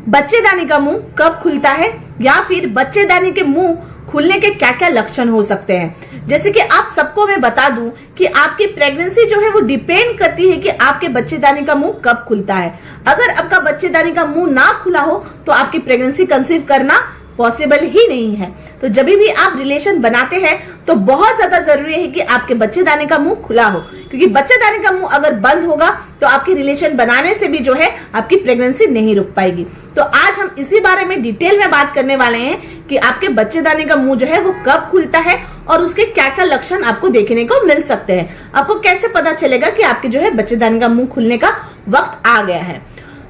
बच्चेदानी का मुंह कब खुलता है या फिर बच्चेदानी के मुंह खुलने के क्या क्या लक्षण हो सकते हैं। जैसे कि आप सबको मैं बता दूं कि आपकी प्रेगनेंसी जो है वो डिपेंड करती है कि आपके बच्चेदानी का मुंह कब खुलता है। अगर आपका बच्चेदानी का मुंह ना खुला हो तो आपकी प्रेगनेंसी कंसीव करना पॉसिबल ही नहीं है। तो जब भी आप रिलेशन बनाते हैं तो बहुत ज्यादा जरूरी है कि आपके बच्चेदानी का मुंह खुला हो, क्योंकि बच्चेदानी का मुंह अगर बंद होगा तो आपकी रिलेशन बनाने से भी जो है आपकी प्रेगनेंसी नहीं रुक पाएगी। तो आज हम इसी बारे में डिटेल में बात करने वाले हैं कि आपके बच्चेदानी का मुंह जो है वो कब खुलता है और उसके क्या क्या लक्षण आपको देखने को मिल सकते हैं। आपको कैसे पता चलेगा कि आपके जो है बच्चेदानी का मुंह खुलने का वक्त आ गया है।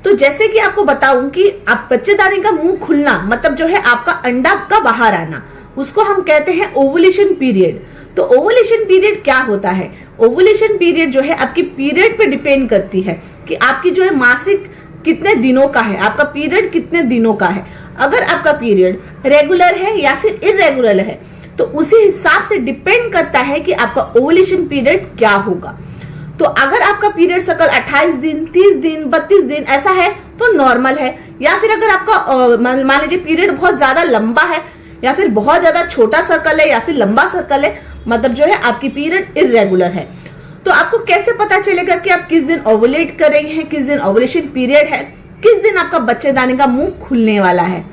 तो जैसे कि आपको बताऊं कि आप बच्चेदानी का मुंह खुलना मतलब जो है आपका अंडा का बाहर आना, उसको हम कहते हैं ओवुलेशन पीरियड। तो ओवुलेशन पीरियड क्या होता है? ओवुलेशन पीरियड जो है आपकी पीरियड पे डिपेंड करती है कि आपकी जो है मासिक कितने दिनों का है, आपका पीरियड कितने दिनों का है। अगर आपका पीरियड रेगुलर है या फिर इरेगुलर है तो उसी हिसाब से डिपेंड करता है कि आपका ओवुलेशन पीरियड क्या होगा। तो अगर आपका पीरियड सर्कल 28 दिन, 30 दिन, 32 दिन ऐसा है तो नॉर्मल है, या फिर अगर आपका मान लीजिए पीरियड बहुत ज्यादा लंबा है या फिर बहुत ज्यादा छोटा सर्कल है या फिर लंबा सर्कल है, मतलब जो है आपकी पीरियड इरेगुलर है। तो आपको कैसे पता चलेगा कि आप किस दिन ओवुलेट कर रहे हैं, किस दिन ओवुलेशन पीरियड है, किस दिन आपका बच्चेदानी का मुंह खुलने वाला है?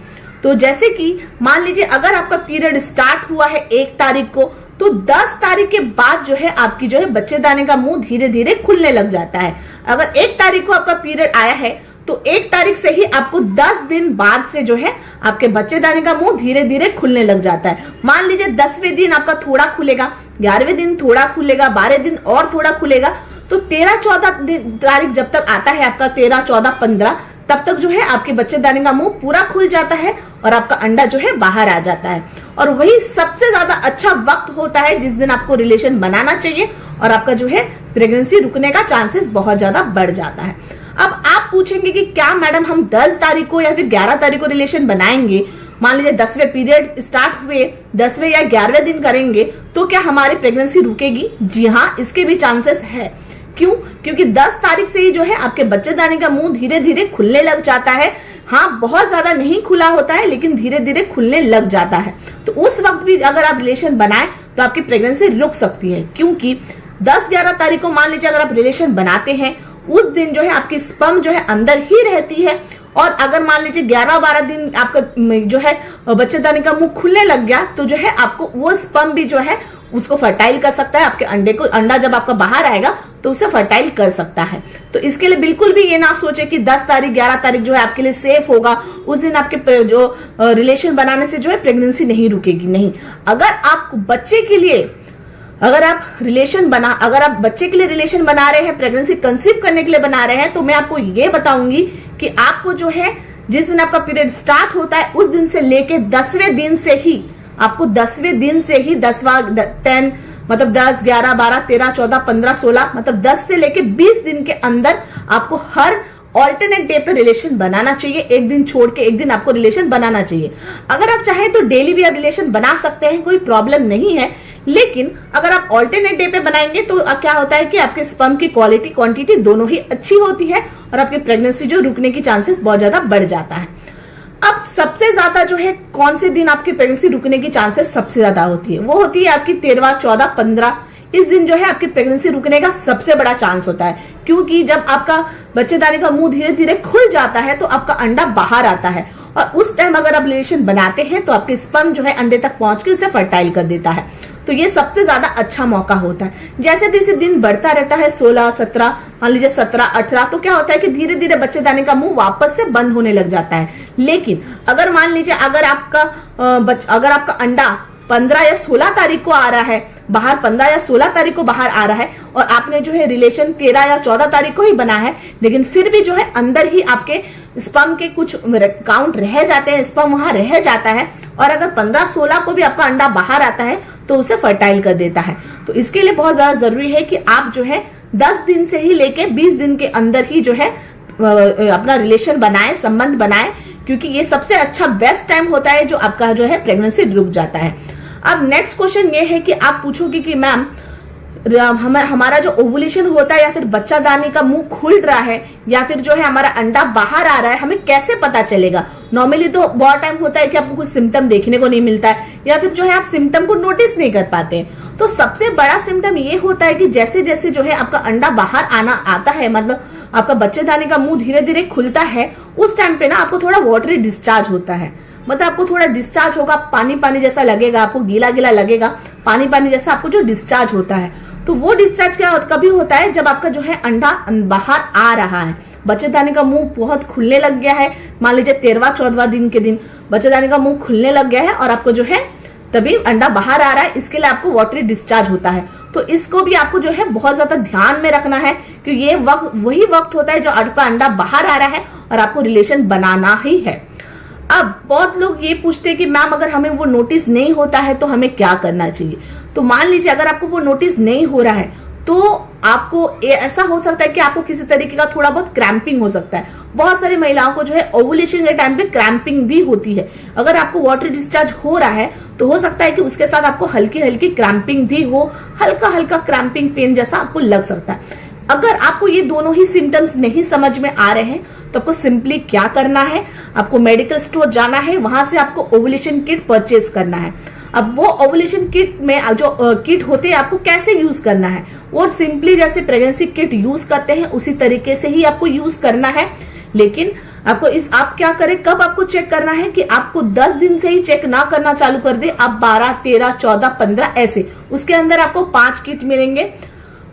तो जैसे कि मान लीजिए अगर आपका पीरियड स्टार्ट हुआ है 1 तारीख को तो 10 तारीख के बाद जो है आपकी जो है बच्चेदानी का मुंह धीरे धीरे खुलने लग जाता है। अगर 1 तारीख को आपका पीरियड आया है तो 1 तारीख से ही आपको 10 दिन बाद से जो है आपके बच्चेदानी का मुंह धीरे धीरे खुलने लग जाता है। मान लीजिए 10वें दिन आपका थोड़ा खुलेगा, 11वें दिन थोड़ा खुलेगा, 12 दिन और थोड़ा खुलेगा। तो 13-14 तारीख जब तक आता है आपका 13-14-15 तब तक जो है आपके बच्चेदानी का मुंह पूरा खुल जाता है और आपका अंडा जो है बाहर आ जाता है। और वही सबसे ज्यादा अच्छा वक्त होता है जिस दिन आपको रिलेशन बनाना चाहिए और आपका जो है प्रेगनेंसी रुकने का चांसेस बहुत ज्यादा बढ़ जाता है। अब आप पूछेंगे कि क्या मैडम हम 10 तारीख को या फिर 11 तारीख को रिलेशन बनाएंगे, मान लीजिए 10वें पीरियड स्टार्ट हुए 10वें या 11वें दिन करेंगे तो क्या हमारी प्रेगनेंसी रुकेगी? जी हाँ, इसके भी चांसेस है। क्यों? क्योंकि 10 तारीख से ही जो है आपके बच्चेदानी का मुंह धीरे धीरे खुलने लग जाता है। हाँ, बहुत ज्यादा नहीं खुला होता है लेकिन धीरे धीरे खुलने लग जाता है। तो उस वक्त भी अगर आप रिलेशन बनाए तो आपकी प्रेगनेंसी रुक सकती है, क्योंकि 10-11 तारीख को मान लीजिए अगर आप रिलेशन बनाते हैं उस दिन जो है आपकी स्पर्म जो है अंदर ही रहती है। और अगर मान लीजिए 11-12 दिन आपका जो है बच्चेदानी का मुंह खुलने लग गया तो जो है आपको वो स्पर्म भी जो है उसको फर्टाइल कर सकता है, आपके अंडे को, अंडा जब आपका बाहर आएगा तो उसे फर्टाइल कर सकता है। तो इसके लिए बिल्कुल भी ये ना सोचे कि 10 तारीख 11 तारीख जो है आपके लिए सेफ होगा, उस दिन आपके जो रिलेशन बनाने से जो है प्रेगनेंसी नहीं रुकेगी। नहीं, अगर आप बच्चे के लिए अगर आप बच्चे के लिए रिलेशन बना रहे हैं, प्रेगनेंसी कंसीव करने के लिए बना रहे हैं, तो मैं आपको ये बताऊंगी कि आपको जो है जिस दिन आपका पीरियड स्टार्ट होता है उस दिन से लेके 10वें दिन से ही आपको 10वें दिन से ही 10वां 10 मतलब 10, 11, 12, 13, 14, 15, 16 मतलब 10 से लेके 20 दिन के अंदर आपको हर ऑल्टरनेट डे पे रिलेशन बनाना चाहिए। एक दिन छोड़ के एक दिन आपको रिलेशन बनाना चाहिए। अगर आप चाहें तो डेली भी आप रिलेशन बना सकते हैं, कोई प्रॉब्लम नहीं है। लेकिन अगर आप ऑल्टरनेट डे पे बनाएंगे तो क्या होता है कि आपके स्पर्म की क्वालिटी क्वांटिटी दोनों ही अच्छी होती है और आपकी प्रेगनेंसी जो रुकने की चांसेस बहुत ज्यादा बढ़ जाता है। अब सबसे ज्यादा जो है कौन से दिन आपकी प्रेगनेंसी रुकने की चांसेस सबसे ज्यादा होती है, वो होती है आपकी 13, 14, 15। इस दिन जो है आपकी प्रेगनेंसी रुकने का सबसे बड़ा चांस होता है, क्योंकि जब आपका बच्चेदानी का मुंह धीरे धीरे खुल जाता है तो आपका अंडा बाहर आता है और उस टाइम अगर आप रिलेशन बनाते हैं तो आपके स्पर्म जो है अंडे तक पहुंच के उसे फर्टाइल कर देता है। तो ये सबसे ज्यादा अच्छा मौका होता है। जैसे जैसे दिन बढ़ता रहता है 16, 17, मान लीजिए 17, 18, तो क्या होता है कि धीरे धीरे बच्चेदानी का मुंह वापस से बंद होने लग जाता है। लेकिन अगर मान लीजिए अगर आपका अंडा 15 या 16 तारीख को आ रहा है बाहर, 15 या 16 तारीख को बाहर आ रहा है और आपने जो है रिलेशन 13 या 14 तारीख को ही बना है, लेकिन फिर भी जो है अंदर ही आपके स्पर्म के कुछ काउंट रह जाते हैं, स्पर्म वहां रह जाता है और अगर 15-16 को भी आपका अंडा बाहर आता है तो उसे फर्टाइल कर देता है। तो इसके लिए बहुत ज्यादा जरूरी है कि आप जो है 10 दिन से ही लेके 20 दिन के अंदर ही जो है अपना रिलेशन बनाए, संबंध बनाए, क्योंकि ये सबसे अच्छा बेस्ट टाइम होता है जो आपका जो है प्रेगनेंसी रुक जाता है। अब नेक्स्ट क्वेश्चन ये है कि आप पूछोगे कि मैम हमारा जो ओवुलेशन होता है या फिर बच्चा दानी का मुंह खुल रहा है या फिर जो है हमारा अंडा बाहर आ रहा है, हमें कैसे पता चलेगा? नॉर्मली तो बहुत टाइम होता है कि आपको कुछ सिम्टम देखने को नहीं मिलता है या फिर जो है आप सिम्टम को नोटिस नहीं कर पाते हैं। तो सबसे बड़ा सिम्टम ये होता है कि जैसे जैसे जो है आपका अंडा बाहर आना आता है, मतलब आपका बच्चेदानी का मुंह धीरे धीरे खुलता है, उस टाइम पे ना आपको थोड़ा वाटरी डिस्चार्ज होता है। मतलब आपको थोड़ा डिस्चार्ज होगा, पानी पानी जैसा लगेगा, आपको गीला गीला लगेगा, पानी पानी जैसा आपको जो डिस्चार्ज होता है। तो वो डिस्चार्ज क्या कभी होता है जब आपका जो है अंडा बाहर आ रहा है, बच्चेदानी का मुंह बहुत खुलने लग गया है। मान लीजिए 13वां-14वां दिन के दिन बच्चेदानी का मुंह खुलने लग गया है और आपको जो है तभी अंडा बाहर आ रहा है, इसके लिए आपको वाटरी डिस्चार्ज होता है। तो इसको भी आपको जो है बहुत ज्यादा ध्यान में रखना है कि ये वक्त वही वक्त होता है जो आपका अंडा बाहर आ रहा है और आपको रिलेशन बनाना ही है। अब बहुत लोग ये पूछते हैं कि मैम अगर हमें वो नोटिस नहीं होता है तो हमें क्या करना चाहिए? तो मान लीजिए अगर आपको वो नोटिस नहीं हो रहा है तो आपको ऐसा हो सकता है कि आपको किसी तरीके का थोड़ा बहुत क्रैम्पिंग हो सकता है। बहुत सारी महिलाओं को जो है ओवुलेशन के टाइम पे क्रैम्पिंग भी होती है। अगर आपको वाटर डिस्चार्ज हो रहा है तो हो सकता है कि उसके साथ आपको हल्की हल्की क्रैम्पिंग भी हो, हल्का हल्का क्रैम्पिंग पेन जैसा आपको लग सकता है। अगर आपको ये दोनों ही सिम्टम्स नहीं समझ में आ रहे हैं तो आपको सिंपली क्या करना है, आपको मेडिकल स्टोर जाना है, वहां से आपको ओवुलेशन किट परचेज करना है। अब वो ओवुलेशन किट में जो किट होते हैं आपको कैसे यूज करना है, वो सिंपली जैसे प्रेगनेंसी किट यूज करते हैं उसी तरीके से ही आपको यूज करना है। लेकिन आपको आप क्या करें, कब आपको चेक करना है कि आपको 10 दिन से ही चेक ना करना चालू कर दे, आप 12, 13, 14, 15 ऐसे, उसके अंदर आपको 5 किट मिलेंगे।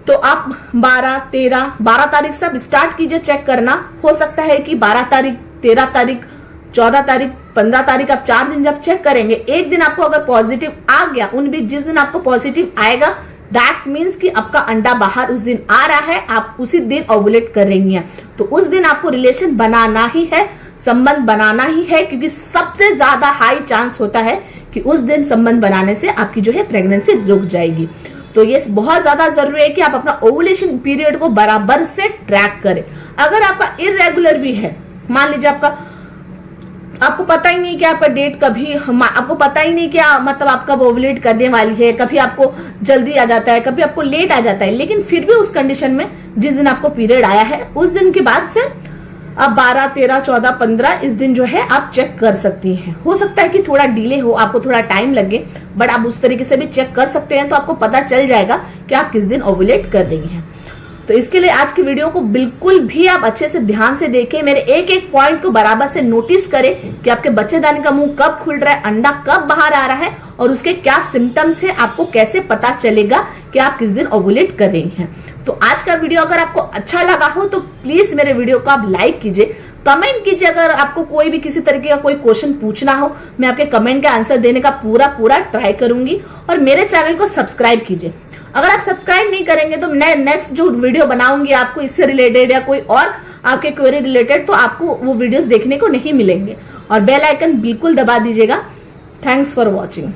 तो आप 12 तारीख से आप स्टार्ट कीजिए चेक करना। हो सकता है कि 12 तारीख, 13 तारीख, 14 तारीख, 15 तारीख आप 4 दिन जब चेक करेंगे, एक दिन आपको अगर पॉजिटिव आ गया, उन भी जिस दिन आपको पॉजिटिव आएगा दैट मीन्स कि आपका अंडा बाहर उस दिन आ रहा है, आप उसी दिन ओवुलेट कर रही हैं। तो उस दिन आपको रिलेशन बनाना ही है, संबंध बनाना ही है, क्योंकि सबसे ज्यादा हाई चांस होता है कि उस दिन संबंध बनाने से आपकी जो है प्रेगनेंसी रुक जाएगी। तो ये बहुत ज्यादा जरूरी है कि आप अपना ओवुलेशन पीरियड को बराबर से ट्रैक करें। अगर आपका इरेगुलर भी है, मान लीजिए आपको पता ही नहीं कि आपका डेट कभी, आपको पता ही नहीं कि मतलब आप कब ओवुलेट करने वाली है, कभी आपको जल्दी आ जाता है, कभी आपको लेट आ जाता है, लेकिन फिर भी उस कंडीशन में जिस दिन आपको पीरियड आया है उस दिन के बाद से आप 12, 13, 14, 15 इस दिन जो है आप चेक कर सकती हैं। हो सकता है कि थोड़ा डिले हो, आपको थोड़ा टाइम लगे, बट आप उस तरीके से भी चेक कर सकते हैं, तो आपको पता चल जाएगा कि आप किस दिन ओवुलेट कर रही हैं। तो इसके लिए आज की वीडियो को बिल्कुल भी आप अच्छे से ध्यान से देखें, मेरे एक एक पॉइंट को बराबर से नोटिस करें कि आपके बच्चेदानी का मुंह कब खुल रहा है, अंडा कब बाहर आ रहा है और उसके क्या सिम्टम्स है, आपको कैसे पता चलेगा कि आप किस दिन ओवुलेट कर रही हैं। तो आज का वीडियो अगर आपको अच्छा लगा हो तो प्लीज मेरे वीडियो को आप लाइक कीजिए, कमेंट कीजिए। अगर आपको कोई भी किसी तरीके का कोई क्वेश्चन पूछना हो, मैं आपके कमेंट का आंसर देने का पूरा ट्राई करूंगी। और मेरे चैनल को सब्सक्राइब कीजिए। अगर आप सब्सक्राइब नहीं करेंगे तो मैं नेक्स्ट जो वीडियो बनाऊंगी आपको इससे रिलेटेड या कोई और आपके क्वेरी रिलेटेड, तो आपको वो वीडियोस देखने को नहीं मिलेंगे। और बेल आइकन बिल्कुल दबा दीजिएगा। Thanks for watching.